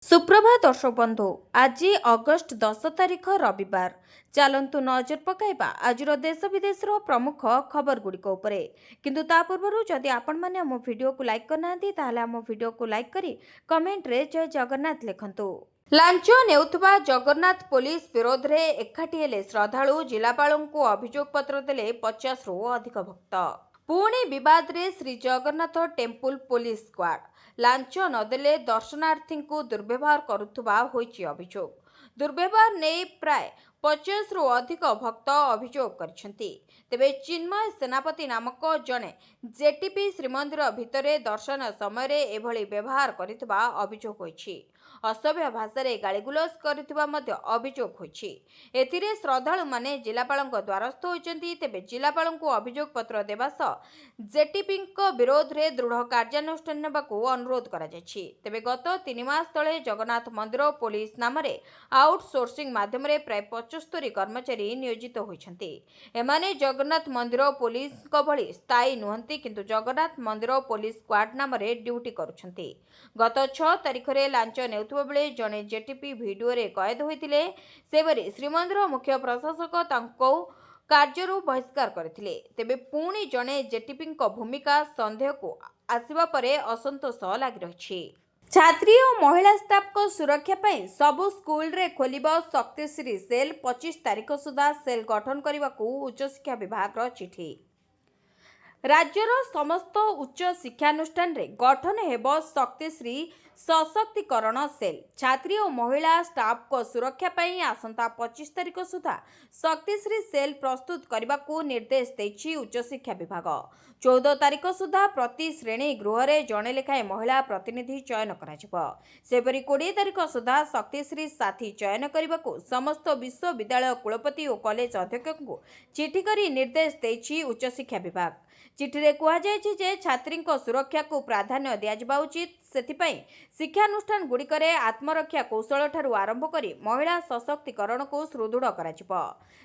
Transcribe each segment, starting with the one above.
सुप्रभात दर्शक बंधु आज अगस्ट 10 तारिख रविवार चलतु नजर पकाइबा आज देश विदेश प्रमुख खबर गुड़िक किंतु ता पूर्व जदि आपण मैंने आम वीडियो को लाइक करना ताहले आम वीडियो को लाइक करी कमेंट रे जय जगन्नाथ लिखंतु। लांच नेउथुबा जगन्नाथ पुलिस विरोध रे एकाठी हेले श्रद्धालु जिलापालंकु अभियोग पत्र देले 50 रु अधिक भक्त। पुणी विवाद रे Shri Jagannath temple police squad लांच नदेले दर्शनार्थी को दुर्व्यवहार करुथुबा होइछि अभियोग। दुर्व्यवहार ने प्राय 50 रु अधिक भक्त अभियोग करछन्ति। तेबे चिन्मय सेनापति नामक जने जेटीपी श्रीमंदिर भितरे दर्शन समय एभली व्यवहार करितबा अभियोग होइछि। असभ्य भाषा रे गालीगुलज करितबा मध्य अभियोग होइछि। एथिरे श्रद्धालु माने जिलापालंक द्वारस्थ होइछन्ति। तेबे जिलापालंकु अभियोग पत्र देबा सह जेटीपी विरोध रे दृढ़ कार्यानुष्ठान नेबाकू अनुरोध करा जायछि। तेबे गत 3 मास तले जगन्नाथ मंदिर पुलिस नाम रे आउटसोर्सिंग माध्यम रे प्राय 75 कर्मचारी नियोजित होइछन्ति। एमाने जगन्नाथ मंदिर पुलिस को भली स्थायी नुहंती किंतु जगन्नाथ मंदिर पुलिस स्क्वाड नाम रे ड्यूटी करुछन्ति। गत 6 तारिख रे लांच नेउथुबा बेले जने जेटीपी वीडियो रे कैद होइतिले। सेबरी श्रीमंदिर मुख्य प्रशासक तांको କାର୍ଯ୍ୟରୁ ବହିଷ୍କାର କରିଥିଲେ। ତେବେ ପୁଣି ଜଣେ जेटीपीଙ୍କ ଭୂମିକା ସନ୍ଦେହକୁ ଆସିବା ପରେ ଅସନ୍ତୋଷ ଲାଗି ରହିଛି। ଛାତ୍ରୀ ଓ ମହିଳା ଷ୍ଟାଫଙ୍କ ସୁରକ୍ଷା ପାଇଁ ସବୁ ସ୍କୁଲରେ ଖୋଲିବ ଶକ୍ତିଶ୍ରୀ ସେଲ୍। 25 ତାରିଖ ସୁଦ୍ଧା ସେଲ୍ ଗଠନ କରିବାକୁ ଉଚ୍ଚଶିକ୍ଷା ବିଭାଗର ଚିଠି। राज्यर समस्त उच्च शिक्षानुष्ठान रे गठन हेब शक्तिश्री सशक्तिकरण सेल। छात्री और महिला स्टाफ को सुरक्षा पाई आसंता 25 तारिख सुधा शक्तिश्री सेल प्रस्तुत करने को निर्देश देछि उच्च शिक्षा विभाग। 14 तारिख सुधा प्रति श्रेणी गृह रे जणे लेखाएं महिला प्रतिनिधि चयन कराजिबो। सेपरि 20 तारिख सुधा शक्तिश्री साथी चयन करने को समस्त विश्वविद्यालय कुलपति और कॉलेज अध्यक्ष को चिठी करी निर्देश देछि उच्च शिक्षा विभाग। चिठी कहुଯାଇଛି जे छात्री सुरक्षा को प्राधान्य दिया उचित। सेथिपाई शिक्षानुष्ठान गुड़िकरे आत्मरक्षा कौशल ठारू आरंभ करी महिला सशक्तिकरण को सुदृढ़ कराजिबो।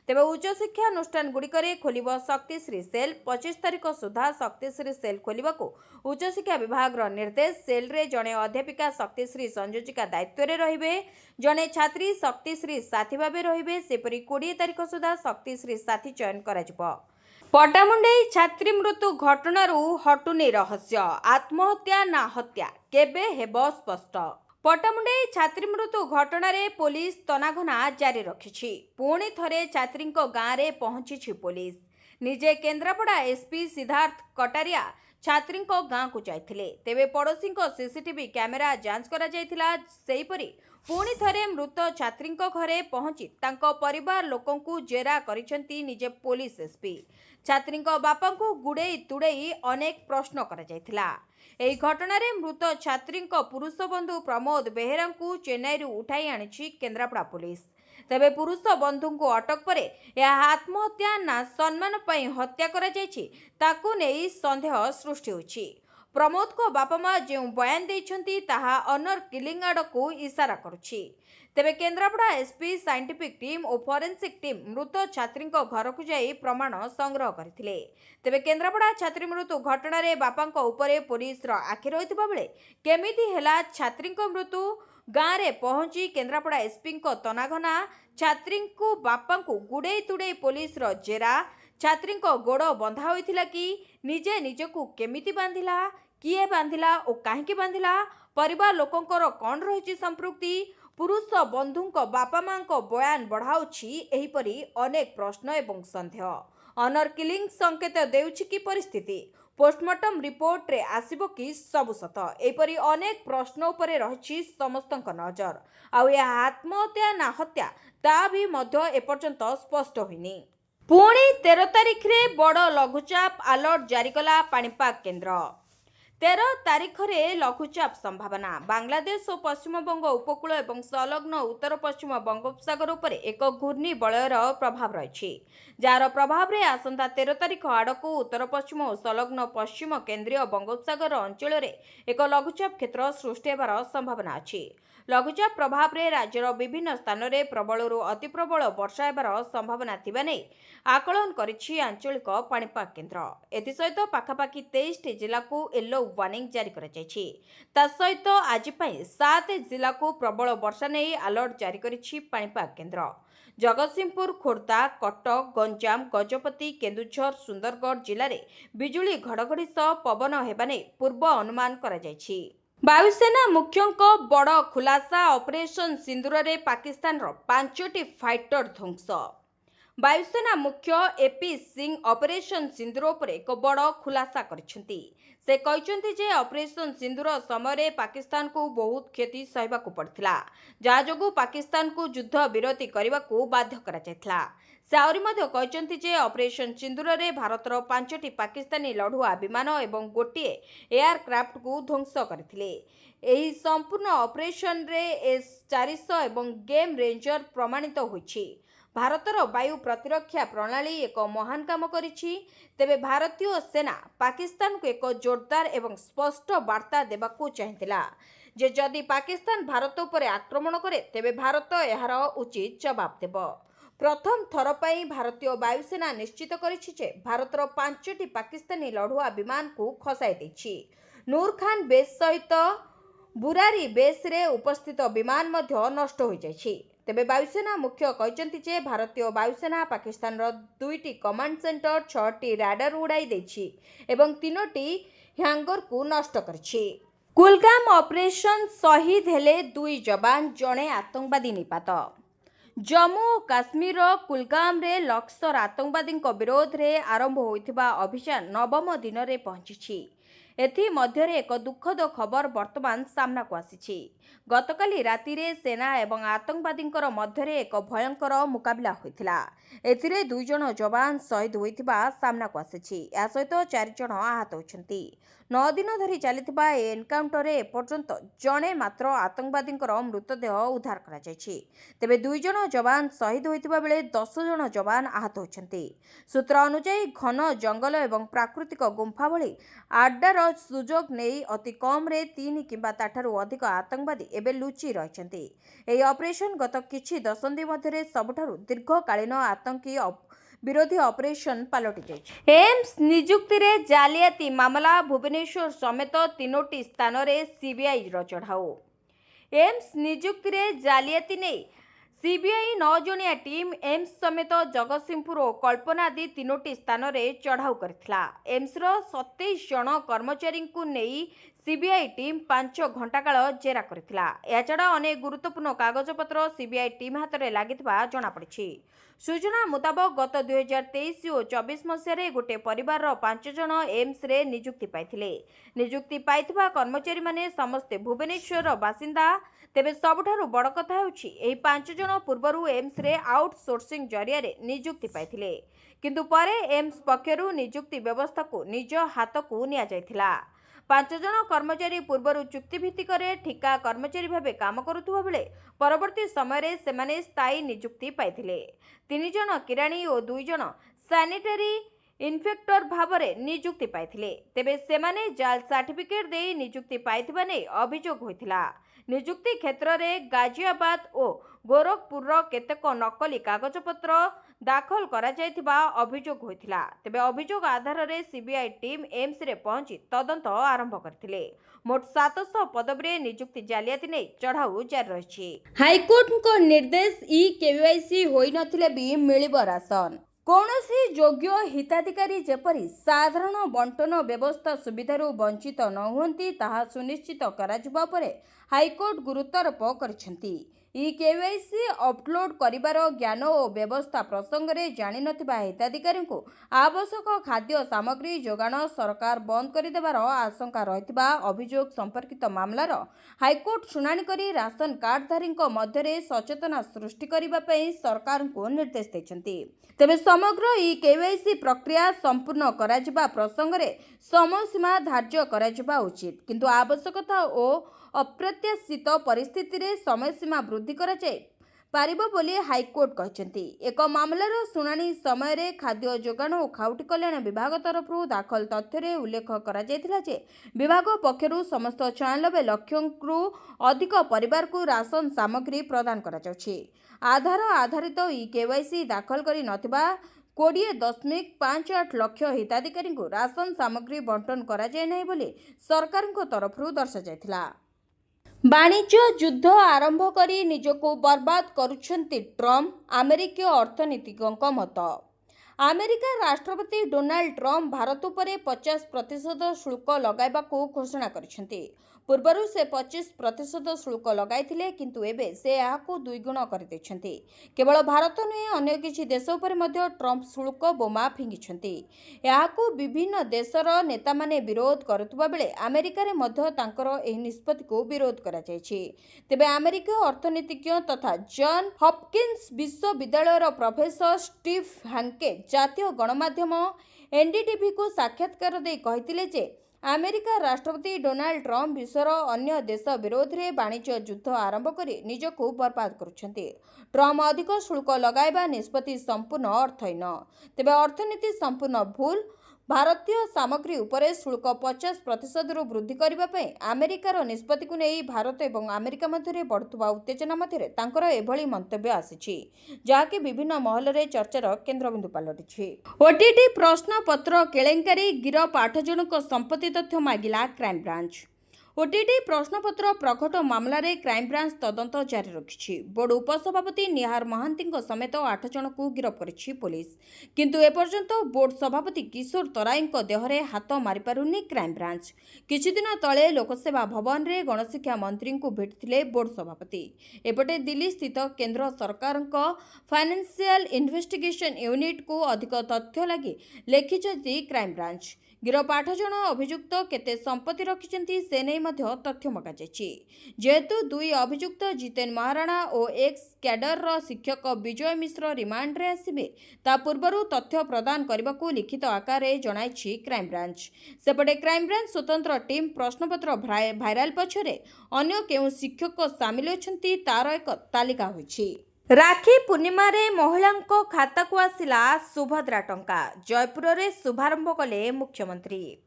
तेबे उच्च शिक्षानुष्ठान गुड़िकरे खोलिबो शक्तिश्री सेल। 25 तारिख सुधा शक्तिश्री सेल खोलिबाकू उच्च शिक्षा विभाग निर्देश। सेल रे जणे अध्यापिका शक्तिश्री संयोजिका दायित्व रे रहिबे। जणे छात्री शक्तिश्री साथी भाबे रहिबे। सेपरि 20 तारिख सुधा शक्तिश्री साथी चयन कराजिबो। पटामुंडई छात्री मृत्यु घटनारू हटुनी रहस्य। आत्महत्या ना हत्या केबे हेब स्पष्ट। पटामुंडई छात्री मृत्यु घटना रे पुलिस तनाघना जारी रखिछि। पुणी थरे छात्री गाँव रे पहुंची पुलिस। निजे केन्द्रापड़ा एसपी सिद्धार्थ कटारिया छात्री गाँव को जाइथिले। तेबे पड़ोशी सीसीटीवी कैमेरा जांच करा जाइथिला। सेहीपरि पुणी थरे मृत छात्री घरे पहुंची तांको परिवार लोकों को जेरा करिसेंती निजे पुलिस एसपी। छात्री बापा को गुड़े तुड़े अनेक प्रश्न करा जाइथिला। एही घटना रे मृत छात्री पुरुष बंधु प्रमोद बेहेरा को चेन्नई उठाई आनिछि केन्द्रापड़ा पुलिस। तेबे पुरुष बंधु को अटक परे यह आत्महत्या ना सम्मान पई हत्या करा जाइछि ताकू नेई संदेह सृष्टि होछि। प्रमोद को बापा माँ जो बयान देइछन्ती ताहा ऑनर किलिंग आड़ को इशारा करुछि। तेबे केन्द्रापड़ा एसपी साइंटिफिक टीम और फोरेंसिक टीम मृत छात्री घर को जाई प्रमाण संग्रह करथिले। तेबे केन्द्रापड़ा छात्री मृत्यु घटना रे बापा उपरे पुलिस आखि रहितबा बेले केमिति हेला छात्री मृत्यु गाँव रे पहुंची केन्द्रापड़ा एसपी तनाघना छात्री को बापा को गुड़े तुड़े पुलिस जेरा। छात्री गोड़ बंधा होइथिला कि निजे निजको केमिति बांधिला किए बांधिला और काहेकि बांधिला परिवार लोकंकर कौन रही संपृक्ति पुरुष बंधु बापा माँ बयान बढ़ाऊछि। एहीपरि अनेक प्रश्न एवं संदेह। ऑनर किलिंग संकेत देउछि कि परिस्थिति पोस्टमार्टम रिपोर्ट रे आसिबो कि सबु सत। एहीपरि अनेक प्रश्न उपरे रहिछि समस्तक नजर। आउ या आत्महत्या ना हत्या ता भी मध्य एपर्यंत स्पष्ट होइनी। पुणी 13 तारिख रे बड़ लघुचाप अलर्ट जारी कला पाणीपाग केन्द्र। 13 तारिख रे लघुचाप संभावना। बांग्लादेश और पश्चिमबंग उपकूल एवं संलग्न उत्तर पश्चिम बंगोपसागर उपरे एक घूर्णिबलयर प्रभाव रही जार प्रभाव रे आसंता 13 तारिख आड़क उत्तर पश्चिम और संलग्न पश्चिम केन्द्रीय बंगोपसागर अंचल एक लघुचाप क्षेत्र सृष्टि होबार संभावना अछि। लघुचाप प्रभाव में राज्यर विभिन्न स्थान में प्रबलरू अति प्रबल वर्षा हेबार संभावना थिबा नै आकलन करिछि आंचलिक पाणीपाग केन्द्र। एसहित पाखापाखि 23 जिला को येलो वार्निंग जारी कराଯାଇଛି। ता सहित आज 7 जिला को प्रबल वर्षा नहीं अलर्ट जारी करिछि पाणीपाग केन्द्र। जगतसिंहपुर, खोर्धा, कटक, गंजाम, गजपति, केन्दुझर, सुंदरगढ़ जिले में बिजुली घड़घड़ी सह पवन हेबा नै पूर्व अनुमान करा जायछि। वायुसेना मुख्यों बड़ खुलासा ऑपरेशन सिंदूर रे पाकिस्तान रो 5टी फाइटर ध्वंस। वायुसेना मुख्य एपी सिंह ऑपरेशन सिंदूर पर एक बड़ खुलासा करिसेंती। से कहते जे ऑपरेशन सिंदूर समय पाकिस्तान को बहुत क्षति सहवाक पड़ता, जहाँ जो पाकिस्तान को युद्ध विरति करने को बाध्य करा। से आहरी कहते जे ऑपरेशन सिंदूर रे भारतर 5टी पाकिस्तानी लढ़ुआ विमान और गोटे एयरक्राफ्ट को ध्वंस करथिले। एही संपूर्ण ऑपरेशन रे S-400 और गेम रेंजर प्रमाणित होइछि। भारतर वायु प्रतिरक्षा प्रणाली एक महान काम करिछि। तेबे भारतीय सेना पाकिस्तान को एक जोरदार एवं स्पष्ट वार्ता देबाकू चाहिथिला जे जदि पाकिस्तान भारत उपर आक्रमण करे तेबे भारत एहार उचित जवाब देब। प्रथम थर पई भारतीय वायुसेना निश्चित करिछि जे भारतर 5टी पाकिस्तानी लढ़ुआ विमान को खसाई दैछि। नूर खान बेस सहित बुरारी बेस रे उपस्थित विमान मध्य नष्ट हो जाइछि। तेबे वायुसेना मुख्य कहते जे भारतीय वायुसेना पाकिस्तान 2टी कमांड सेंटर, 6टी राडार उड़ाई देछि एवं 3टी हैंगर को नष्ट करछि। कुलगाम ऑपरेशन शहीद हेले 2 जवान, जड़े आतंकवादी निपात। जम्मू और काश्मीर कुलगाम रे लक्सर आतंकवादी विरोध रे आरंभ होइथिबा अभियान 9म दिन रे पहुंची। एथि मध्य एक दुखद खबर वर्तमान सामना को आसी। गतकाली राति रे सेना एवं आतंकवादी मध्य एक भयंकर मुकाबला होइथिला। एथिरे 2 जण जवान शहीद होइथिबा सामना को आसी। या सहित 4 जण आहत होइछन्ति। 9 दिन धरी चलिथिबा एनकाउंटर रे एपर्यंत जणे मात्र आतंकवादी मृतदेह उद्धार करा जायछि। तेबे 2 जण जवान शहीद होइथिबा बेले 10 जण जवान आहत होइछन्ति। सूत्र अनुसार घन जंगल एवं प्राकृतिक गुंफा भली आड्डार सुजोग नहीं अति कम रे 3 किंबा ताठारु अधिक आतंकवादी एबे लुचि रहिछन्ति। एही ऑपरेशन गत किछि दशंधि मध्यरे सबठारु दीर्घकालीन आतंकी विरोधी ऑपरेशन पलटि जाइछि। एम्स नियुक्ति रे जालियाती मामला भुवनेश्वर समेत 3टी स्थान रे सीबीआई रो चढ़ाऊ। एम्स नियुक्ति रे जालियाती ने सीबीआई 9 जणिया टीम एम्स समेत जगतसिंहपुर और कल्पना आदि 3टी स्थान रे चढ़ाऊ करथिला। एम्स रो 27 जण कर्मचारी को नहीं सीबीआई टीम 5 घंटा काल जेरा करथिला। या छड़ा अनेक गुरुत्वपूर्ण कागजपत्र सीबीआई टीम हाथ में लागिथिबा जणा पड़िछि। सूचना मुताबक गत 2023 और 24 मसीह गोटे परिवार 5 जण एम्स रे नियुक्ति पाइथिले। नियुक्ति पाइथिबा कर्मचारी माने समस्ते भुवनेश्वर बासिंदा। तेबे सबठारु बड़ कथा होछि एही 5 जण पूर्वरु एम्स रे आउटसोर्सिंग जरिया रे नियुक्ति पाइथिले, किंतु परे एम्स पक्षरु नियुक्ति व्यवस्था को निज हाथ को निया जायथिला। 5 जण कर्मचारी पूर्वरु चुक्तिभित्तिक ठिका कर्मचारी भावे काम करुथुबा बेले परवर्ती समय रे सेमाने स्थायी नियुक्ति पाइथिले। 3 जण किराणी और 2 जण सैनिटरी इन्फेक्टर भावरे नियुक्ति पाइथिले। तेबे सेमाने जाल सर्टिफिकेट दे नियुक्ति पाइथिबा नै अभियोग होइथिला। नियुक्ति क्षेत्र में गाजियाबाद और गोरखपुर केतेक नकली कागजपत्र दाखल करा जायथिबा अभियोग होइथिला। तेबे अभियोग आधार में सीबीआई टीम एम्स रे पहुंची तदंत आरंभ करथिले। मोट 700 पदवी नियुक्ति जालियाती नै चढ़ाऊ जारी रहिछि। हाईकोर्ट को निर्देश केवाईसी होई नथिले भी मिलिब राशन। कौनसी योग्य हिताधिकारी जेपरी साधारण बंटन व्यवस्था सुविधारू वंचित न हुअन्ति ताहा सुनिश्चित कराजिबा परे हाईकोर्ट गुरुत्वारोप करिसेंति। केवाईसी अपलोड करिबार ज्ञान और व्यवस्था प्रसंग में जानि नथिबा हिताधिकारी को आवश्यक खाद्य सामग्री जोगाण सरकार बंद करिदेबार आशंका रहितबा अभियोग संपर्कित मामलार हाईकोर्ट शुणाणी करी राशन कार्डधारी मध्य सचेतना सृष्टि करिबा पई सरकार को निर्देश दैछन्ति। तेबे समग्र केवाईसी प्रक्रिया संपूर्ण कराजिबा प्रसंग में समय सीमा धार्य कराजिबा उचित, किंतु आवश्यकता और अप्रत्याशित परिस्थिति रे समय सीमा वृद्धि कराଯାଇ पारिब बोली हाईकोर्ट कहते। एक मामलार शुणाणी समय खाद्य जोगाण और खाउटी कल्याण विभाग तरफ दाखल तथ्य उल्लेख करा जे विभाग पक्षरु समस्त 96 लाख रु अधिक परिवार को राशन सामग्री प्रदान करा जाउछि। आधार आधारित केवाईसी दाखल करि नथिबा 20.58 लाख हिताधिकारी को राशन सामग्री बंटन करा जाय नै बोली सरकार तरफ दर्शा जायथिला। वाणिज्य युद्ध आरंभ करी निजको बर्बाद करुछन्ति ट्रम्प अमेरिकीय अर्थनीतिज्ञों मत। अमेरिका राष्ट्रपति डोनाल्ड ट्रम्प भारत पर 50% शुल्क लगाइबाकू घोषणा करिसेंति। पूर्वरु से 25% शुल्क लगाइथिले किंतु एबे से याकू दुईगुण करदेछन्ति। केवल भारत नुहे अन्य किछि देश उपर मध्य ट्रम्प शुल्क बोमा फिंगिछन्ति। याकू विभिन्न देशर नेता माने विरोध करुतबा बेले अमेरिका रे मध्य तांकर एही निष्पत्ति को विरोध करा जायछि। तेबे अमेरिकीय अर्थनीतिज्ञ तथा जॉन हॉपकिंस विश्वविद्यालयर प्रोफेसर स्टीव हांके जातीय गणमाध्यम एनडीटीवी को साक्षात्कार दे कहिथिले जे अमेरिका राष्ट्रपति डोनाल्ड ट्रम्प विश्वर अन्य देश विरोध में वाणिज्य युद्ध आरंभ कर निजको बर्बाद करुछन्ति। ट्रम्प अधिक शुल्क लगाइबा निष्पत्ति संपूर्ण अर्थहीन। तेबे अर्थनीति संपूर्ण भूल। भारतीय सामग्री उपरे शुल्क 50% रु वृद्धि करबा पई अमेरिकार निष्पत्ति को नहीं भारत एवं अमेरिका मध्य बढ़ुवा उत्तेजना मध्य तांकर एभली मंतव्य आसीछि जाकि विभिन्न महल रे चर्चार केन्द्रबिंदु पलटिछि। ओटीटी प्रश्न पत्र केलेंकारी गिरफ 8 जनक संपत्ति तथ्य मागिला क्राइम ब्रांच। ओटीटी प्रश्नपत्र प्रकट मामला रे क्राइम ब्रांच तदंत जारी रखिछि। बोर्ड उपसभापति निहार महांती समेत 8 जन को गिरफ करिछि पुलिस। किंतु एपर्यंत बोर्ड सभापति किशोर तराई देहरे हाथ मारि पारुनी क्राइम ब्रांच। किछि दिन तले लोकसेवा भवन रे गणशिक्षा मंत्री को भेटिथिले बोर्ड सभापति। एपटे दिल्ली स्थित केंद्र सरकार फाइनेंशियल इन्वेस्टिगेशन यूनिट को अधिक तथ्य लगी लेखिछन्ति क्राइम ब्रांच। गिरफ 8 जन अभियुक्त केते संपत्ति रखिछन्ति से नै मध्य तथ्य मगाଯାଇଛି। जेहेतु 2 अभियुक्त जितेन महाराणा और एक्स कैडर शिक्षक विजय मिश्र रिमांड रे आसिबे ता पूर्वरु तथ्य प्रदान करबाकू लिखित आकार रे जणाइछि क्राइम ब्रांच। सेपटे क्राइम ब्रांच स्वतंत्र टीम प्रश्नपत्र भाइराल पछरे अन्य केउ शिक्षक सामिल अछन्ति तार एक तालिका होइछि। राखी पूर्णिमा रे महिलांको खाता को आसिला सुभद्रा टंका। जयपुर रे शुभारंभ कले मुख्यमंत्री।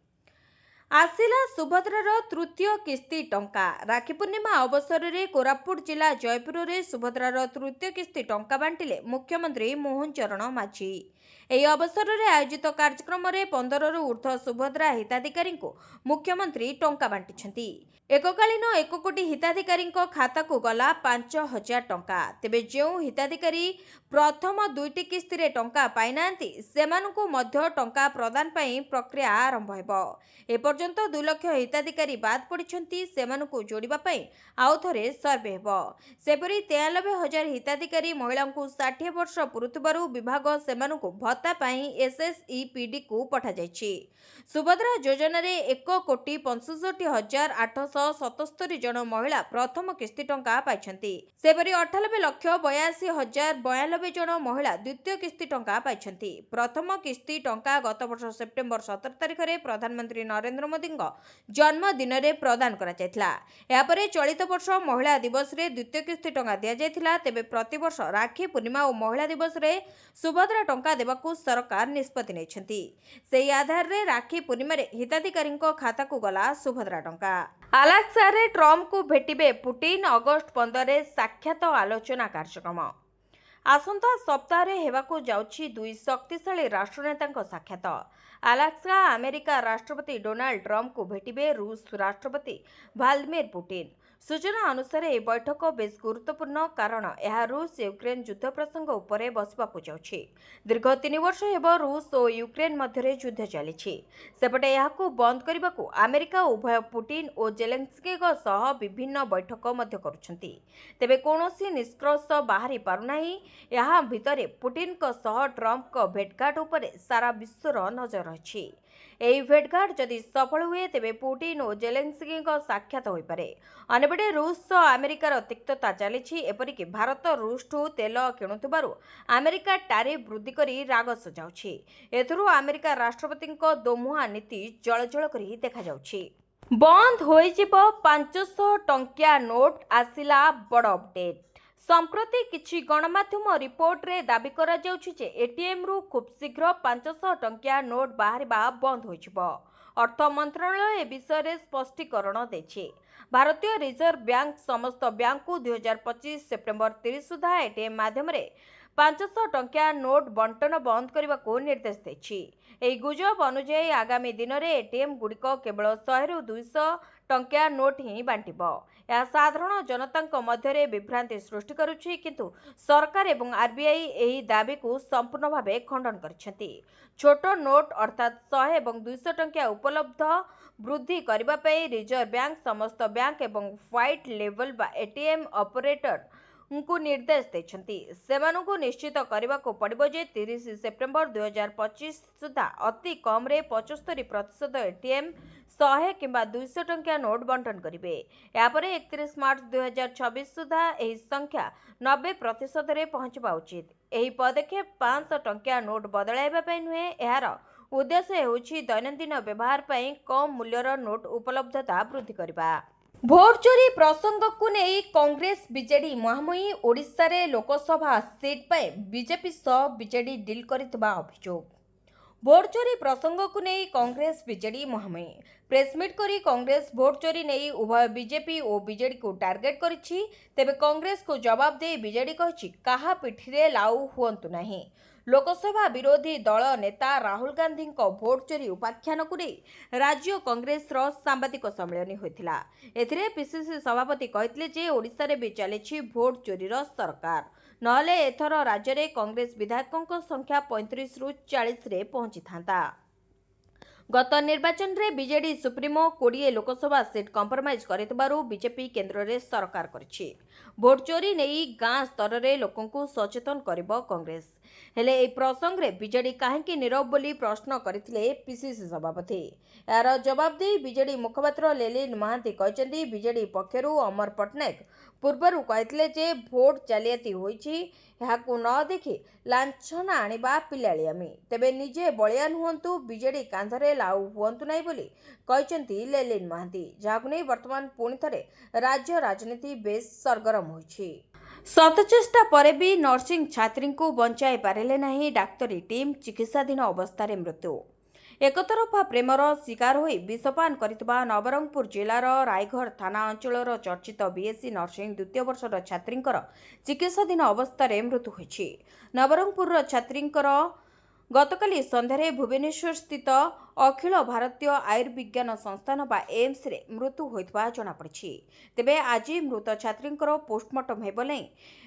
आसिला सुभद्रार तृतीय किस्ती टंका। राखी पूर्णिमा अवसर में कोरापुट जिला जयपुर रे सुभद्रार तृतीय किस्ती टंका बांटिले मुख्यमंत्री मोहन चरण माझी। ଏହି ଅବସରରେ ଆୟୋଜିତ କାର୍ଯ୍ୟକ୍ରମରେ 15ରୁ ଊର୍ଦ୍ଧ୍ୱ ସୁଭଦ୍ରା ହିତାଧିକାରୀଙ୍କୁ ମୁଖ୍ୟମନ୍ତ୍ରୀ ଟଙ୍କା ବାଣ୍ଟିଛନ୍ତି। ଏକକାଳୀନ 1 କୋଟି ହିତାଧିକାରୀଙ୍କ ଖାତାକୁ ଗଲା 5,000 ଟଙ୍କା। ତେବେ ଯେଉଁ ହିତାଧିକାରୀ ପ୍ରଥମ 2ଟି କିସ୍ତିରେ ଟଙ୍କା ପାଇନାହାନ୍ତି ସେମାନଙ୍କୁ ମଧ୍ୟ ଟଙ୍କା ପ୍ରଦାନ ପାଇଁ ପ୍ରକ୍ରିୟା ଆରମ୍ଭ ହେବ। ଏପର୍ଯ୍ୟନ୍ତ 2 ଲକ୍ଷ ହିତାଧିକାରୀ ବାଦ୍ ପଡ଼ିଛନ୍ତି। ସେମାନଙ୍କୁ ଯୋଡ଼ିବା ପାଇଁ ଆଉ ଥରେ ସର୍ଭେ ହେବ। ସେପରି 93,000 ହିତାଧିକାରୀ ମହିଳାଙ୍କୁ 60 ବର୍ଷ ପୁରୁଥିବାରୁ ବିଭାଗ ସେମାନଙ୍କୁ भत्ता पाई एसएसईपीडी को पठा जायछि। सुभद्रा योजना रे 1,65,877 जन महिला प्रथम किस्ती टंका पाइछन्ति। सेपरि 98,82,092 जन महिला द्वितीय किस्ती टंका पाइछन्ति। प्रथम किस्ती टंका गत वर्ष सेप्टेम्बर 17 तारिख रे प्रधानमंत्री नरेंद्र मोदी जन्मदिन रे प्रदान करा जायथिला। या परे चलित वर्ष महिला दिवस रे द्वितीय किस्ती टंका दिया जायथिला। तेबे प्रतिवर्ष राखी पूर्णिमा और महिला दिवस रे सुभद्रा टंका देबाकू सरकार निष्पत्ति नेछन्ति। सेही आधार रे राखी पूर्णिमा रे हिताधिकारी खाता को गला सुभद्रा टंका। अलास्का रे ट्रम्प को भेटिबे पुटिन। अगस्ट 15 रे साक्षात आलोचना कार्यक्रम। आसंता सप्ताह रे हेबाकू जाउछि 2 शक्तिशाली राष्ट्रनेतांक साक्षात। अलास्का अमेरिका राष्ट्रपति डोनाल्ड ट्रम्प को भेटिबे रूस राष्ट्रपति व्लादिमीर पुटिन। सूचना अनुसार यह बैठक बेस गुरुत्वपूर्ण कारण यह रूस यूक्रेन युद्ध प्रसंग उपरे बसवाकू जाउछि। दीर्घ 3 वर्ष हेब रूस और यूक्रेन मध्य युद्ध चली। सेपटे यहाकू बंद करने अमेरिका उभय पुटिन और जेलेन्स्की सह विभिन्न बैठक मध्य करुछन्ति। तेबे कौनसी निष्कर्ष बाहरी पारुनाही। यहाँ भितरे पुटिन सह ट्रम्प भेटघाट उपरे सारा विश्वर नजर रही। यही भेटघाट जदि सफल हुए तेबे पुटिन और जेलेन्स्की साक्षात हो पारे। अन्यपटे रूस अमेरिकार तिक्तता चली। एपरिक भारत रूस ठू तेल किणुथिबारु अमेरिका टारिफ वृद्धि करी राग सजाउछि। एथुरु अमेरिका राष्ट्रपति दोमुहा नीति जलजल करी देखा जाउछि। बंद होइजिब 500 टंकिया नोट। आसिला बड़ अपडेट। संप्रति किछि गणमाध्यम रिपोर्ट रे दाबी करा जाउछि जे एटीएम रु खूब शीघ्र 500 टंकिया नोट बाहरिबा बंद होइजिबो। अर्थ मंत्रालय ए विषय रे स्पष्टीकरण देछि। भारतीय रिजर्व बैंक समस्त बैंक को 2025 सेप्टेम्बर 30 सुधा एटीएम माध्यम रे 500 टंकिया नोट बंटन बंद करने को निर्देश देछि। एही गुजब अनुसार आगामी दिन में एटीएम गुड़िक केवल 100 रु 200 टंकिया नोट ही बांटिबो। यह साधारण जनता मध्य विभ्रांति सृष्टि करुछि, किंतु सरकार एवं आरबीआई एही दाबी को संपूर्ण भाव खंडन करछंती। छोट नोट अर्थात 100 एवं 200 टंकिया उपलब्ध वृद्धि करबा पई रिजर्व बैंक समस्त बैंक एवं व्हाइट लेवल बा एटीएम ऑपरेटर उनको निर्देश देछंती। सेमानकु निश्चित करबा को पड़िबो जे 30 सेप्टेम्बर 2025 सुधा अति कम रे 75% एटीएम 100 किंबा 200 टंकिया नोट बंटन करिवे। यापरे 31 मार्च 2026 सुधा एही संख्या 90% रे पहुंचबा उचित। एही पदक्षेप 500 टंकिया नोट बदलाइबा पई नुहे, एहार उद्देश्य हेउछि दैनंदिन व्यवहार पई कम मूल्यर नोट उपलब्धता वृद्धि करबा। भोट चोरी प्रसंग को नहीं कांग्रेस बीजेडी मुहांमुही ओडिशा रे लोकसभा सीट पर बीजेपी सह बीजेडी डील करितबा अभियोग। भोट चोरी प्रसंग को नहीं कांग्रेस बीजेडी मुहांमुही प्रेसमिट करी कांग्रेस भोट चोरी नहीं उभय बीजेपी और बीजेडी को टार्गेट करिछि। तेबे कांग्रेस को जवाब दे बीजेडी कहिछि काहा पिठिरे लाउ हुअंतु नहीं। लोकसभा विरोधी दल नेता राहुल गांधी भोट चोरी उपाख्यान को नहीं राज्य कांग्रेस सांबादिक सम्मेलन होता। एथिरे पीसीसी सभापति कहते जे ओडिशा रे भी चली भोट चोरी सरकार, नहले एथर राज्य में कांग्रेस विधायकों संख्या 35 रु 40 रे पहुंची था। गत निर्वाचन रे BJD supremo 20 Lok Sabha seat compromise करितबारु बीजेपी केंद्र रे सरकार करछि। भोट चोरी नहीं गाँ स्तर रे लोकों को सचेतन करिबो कांग्रेस। हेले ए प्रसंग रे बीजेडी काहेकि नीरव बोली प्रश्न करथिले पीसीसी सभापति। यार जवाब दे बीजेडी मुखपात्र लेलिन महांती कहचंदी बीजेडी पक्षरु अमर पटनायक पूर्वरु कहथिले जे भोट जालियाती होईछि, याकू न देखि लांछना आनिबा पिलालियामी। तेबे निजे बलियान हुअंतु, बीजेडी कांधरे लाउ हुअंतु नाही बोली कहचंती लेलिन महांती, जाकू नै वर्तमान पुणी थरे राज्य राजनीति बेस सरगरम होईछि। शतचेष्टा परे भी नर्सिंग छात्री को बंचाई पारे नहीं डाक्तरी टीम, चिकित्साधीन अवस्था मृत्यु। एकतरफा प्रेमर शिकार होई विषपान करितबा नवरंगपुर जिलार रायगढ़ थाना अंचलर चर्चित बीएससी नर्सिंग द्वितीय वर्षर छात्रींकर चिकित्साधीन अवस्था मृत्यु होईछि। नवरंगपुर छात्रींकर गतकाली संध्यारे भुवनेश्वर स्थित अखिल भारतीय आयुर्विज्ञान संस्थान बा एम्स रे मृत्यु होइतबा जणा पड़छि। तेबे आज मृत छात्रींकर पोस्टमार्टम हेबो नै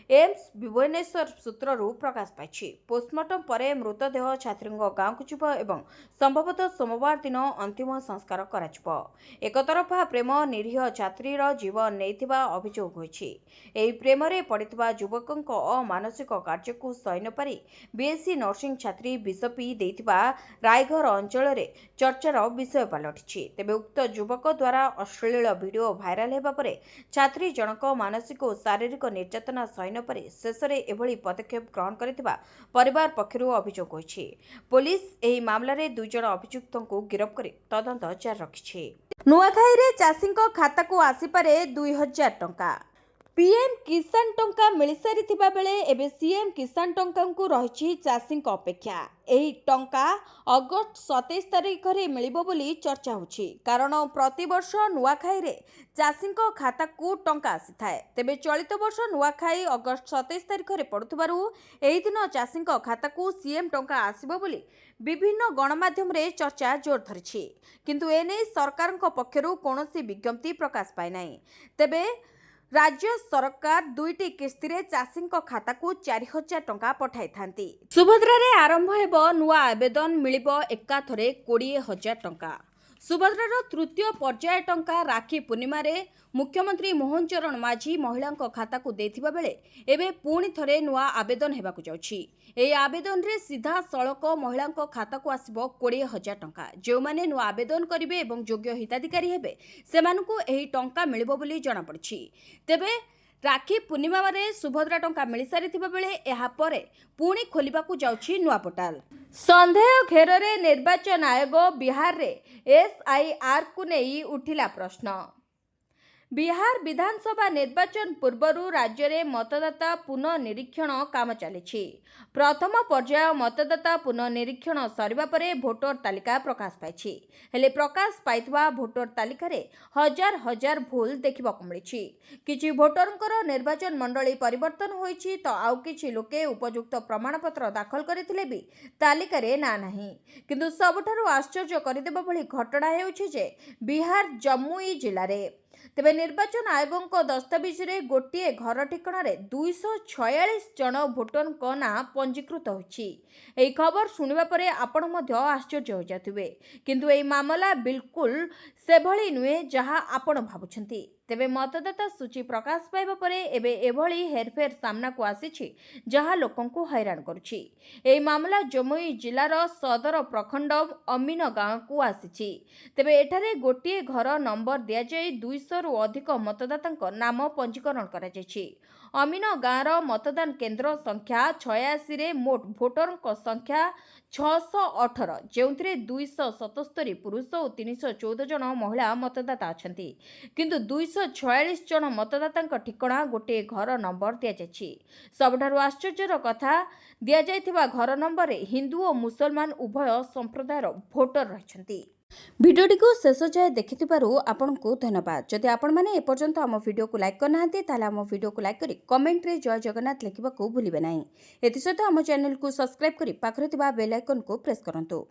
एम्स भुवनेश्वर सूत्ररू प्रकाश पाइछि। पोस्टमार्टम परे मृतदेह छात्रींग गाँव को जिवो एवं संभवतः सोमवार दिन अंतिम संस्कार कराजिवो। एकतरफा प्रेम निरीह छात्रीर जीवन नैथिबा अभियोग होइछि। एही प्रेम रे पड़ितबा युवकक अमानसिक कार्य को सही न पारि बीएससी नर्सिंग छात्री विष पी देइथिबा रायगढ़ अंचल रे चर्चार विषय पलटिछि। तेबे उक्त युवक द्वारा अश्लील वीडियो भाइराल हेबा परे छात्री जनक मानसिक और शारीरिक निर्यातना सही न पारि शेष में एभली पदक्षेप ग्रहण करथिबा परिवार पक्षरु अभियोग होइछि। पुलिस एही मामला रे 2 जण अभियुक्तों को गिरफ्त करी तदंत जारी रखिछि। नुआखाई रे चाषी खाता को आसीपारे 2000 टंका। पीएम किसान टंका मिल सारी बेले एबे सीएम किसान टंका को रही चाषी अपेक्षा। एही टंका अगस्त 27 तारिख रे मिलिबो बोली चर्चा होछि, कारण प्रति वर्ष नुआखाई रे चाषी खाता को टंका आसी थाए। तेबे चलित वर्ष नुआखाई अगस्त 27 तारिख रे पड़ुथिबारु एही दिन चाषी खाता को सीएम टंका आसीबो बोली विभिन्न गणमाध्यम रे चर्चा जोर धरिछि, किंतु एने सरकार पक्षरु कोनोसी विज्ञप्ति प्रकाश पाइ नाही। तेबे राज्य सरकार 2टी किस्ती रे चाषी खाता को 4000 टंका पठाई थांती। सुभद्रा रे आरंभ हेबो नुआ आवेदन मिलिबो एकाथरे 20000 टंका। सुभद्रार तृतीय पर्याय टंका राखी पूर्णिमा रे मुख्यमंत्री मोहन चरण माझी महिला खाता को देथिबा बेले एबे पुणी थरे नुआ आवेदन हेबाकु जाउछि। एही आवेदन रे सीधा सड़क महिला खाता को आसिबो 20000 टंका। जो माने नुआ आवेदन करिवे एवं योग्य हिताधिकारी हेबे सेमानकु एही टंका मिलिबो बोली जणा पड़छि। तेबे राखी पूर्णिमा रे सुभद्रा टंका मिल सारी बेले एहा परे पुणी खोलिबाकु जाउछि नुआ पोर्टाल। संदेह घेर रे निर्वाचन आयोग बिहार रे एसआईआर को नहीं उठिला प्रश्न। ବିହାର ବିଧାନସଭା ନିର୍ବାଚନ ପୂର୍ବରୁ ରାଜ୍ୟରେ ମତଦାତା ପୁନଃନିରୀକ୍ଷଣ କାମ ଚାଲିଛି। ପ୍ରଥମ ପର୍ଯ୍ୟାୟ ମତଦାତା ପୁନଃନିରୀକ୍ଷଣ ସରିବା ପରେ ଭୋଟର ତାଲିକା ପ୍ରକାଶ ପାଇଛି। ହେଲେ ପ୍ରକାଶ ପାଇଥିବା ଭୋଟର ତାଲିକାରେ ହଜାର ହଜାର ଭୁଲ ଦେଖିବାକୁ ମିଳିଛି। କିଛି ଭୋଟରଙ୍କର ନିର୍ବାଚନ ମଣ୍ଡଳୀ ପରିବର୍ତ୍ତନ ହୋଇଛି ତ ଆଉ କିଛି ଲୋକେ ଉପଯୁକ୍ତ ପ୍ରମାଣପତ୍ର ଦାଖଲ କରିଥିଲେ ବି ତାଲିକାରେ ନାଁ ନାହିଁ। କିନ୍ତୁ ସବୁଠାରୁ ଆଶ୍ଚର୍ଯ୍ୟ କରିଦେବା ଭଳି ଘଟଣା ହେଉଛି ଯେ ବିହାର ଜମୁଇ ଜିଲ୍ଲାରେ ତେବେ ନିର୍ବାଚନ ଆୟୋଗଙ୍କ ଦସ୍ତାବିଜରେ ଗୋଟିଏ ଘର ଠିକଣାରେ 246 ଜଣ ଭୋଟରଙ୍କ ନାଁ ପଞ୍ଜୀକୃତ ହୋଇଛି। ଏହି ଖବର ଶୁଣିବା ପରେ ଆପଣ ମଧ୍ୟ ଆଶ୍ଚର୍ଯ୍ୟ ହୋଇଯାଉଥିବେ। କିନ୍ତୁ ଏହି ମାମଲା ବିଲକୁଲ ସେଭଳି ନୁହେଁ ଯାହା ଆପଣ ଭାବୁଛନ୍ତି। ତେବେ ମତଦାତା ସୂଚୀ ପ୍ରକାଶ ପାଇବା ପରେ ଏବେ ଏଭଳି ହେରଫେର ସାମ୍ନାକୁ ଆସିଛି ଯାହା ଲୋକଙ୍କୁ ହଇରାଣ କରୁଛି। ଏହି ମାମଲା ଜମୁଇ ଜିଲ୍ଲାର ସଦର ପ୍ରଖଣ୍ଡ ଅମିନ ଗାଁକୁ ଆସିଛି। ତେବେ ଏଠାରେ ଗୋଟିଏ ଘର ନମ୍ବର ଦିଆଯାଇ 200ରୁ ଅଧିକ ମତଦାତାଙ୍କ ନାମ ପଞ୍ଜୀକରଣ କରାଯାଇଛି। ଅମିନ ଗାଁର ମତଦାନ କେନ୍ଦ୍ର ସଂଖ୍ୟା 86ରେ ମୋଟ ଭୋଟରଙ୍କ ସଂଖ୍ୟା 618, ଯେଉଁଥିରେ 277 ପୁରୁଷ ଓ 314 ଜଣ ମହିଳା ମତଦାତା ଅଛନ୍ତି। କିନ୍ତୁ 246 ଜଣ ମତଦାତାଙ୍କ ଠିକଣା ଗୋଟିଏ ଘର ନମ୍ବର ଦିଆଯାଇଛି। ସବୁଠାରୁ ଆଶ୍ଚର୍ଯ୍ୟର କଥା, ଦିଆଯାଇଥିବା ଘର ନମ୍ବରରେ ହିନ୍ଦୁ ଓ ମୁସଲମାନ ଉଭୟ ସମ୍ପ୍ରଦାୟର ଭୋଟର ରହିଛନ୍ତି। ଭିଡ଼ିଓଟିକୁ ଶେଷ ଯାଏ ଦେଖିଥିବାରୁ ଆପଣଙ୍କୁ ଧନ୍ୟବାଦ। ଯଦି ଆପଣମାନେ ଏପର୍ଯ୍ୟନ୍ତ ଆମ ଭିଡ଼ିଓକୁ ଲାଇକ୍ କରିନାହାନ୍ତି ତାହେଲେ ଆମ ଭିଡ଼ିଓକୁ ଲାଇକ୍ କରି କମେଣ୍ଟରେ ଜୟ ଜଗନ୍ନାଥ ଲେଖିବାକୁ ଭୁଲିବେ ନାହିଁ। ଏଥିସହିତ ଆମ ଚ୍ୟାନେଲକୁ ସବସ୍କ୍ରାଇବ୍ କରି ପାଖରେ ଥିବା ବେଲ୍ ଆଇକନକୁ ପ୍ରେସ୍ କରନ୍ତୁ।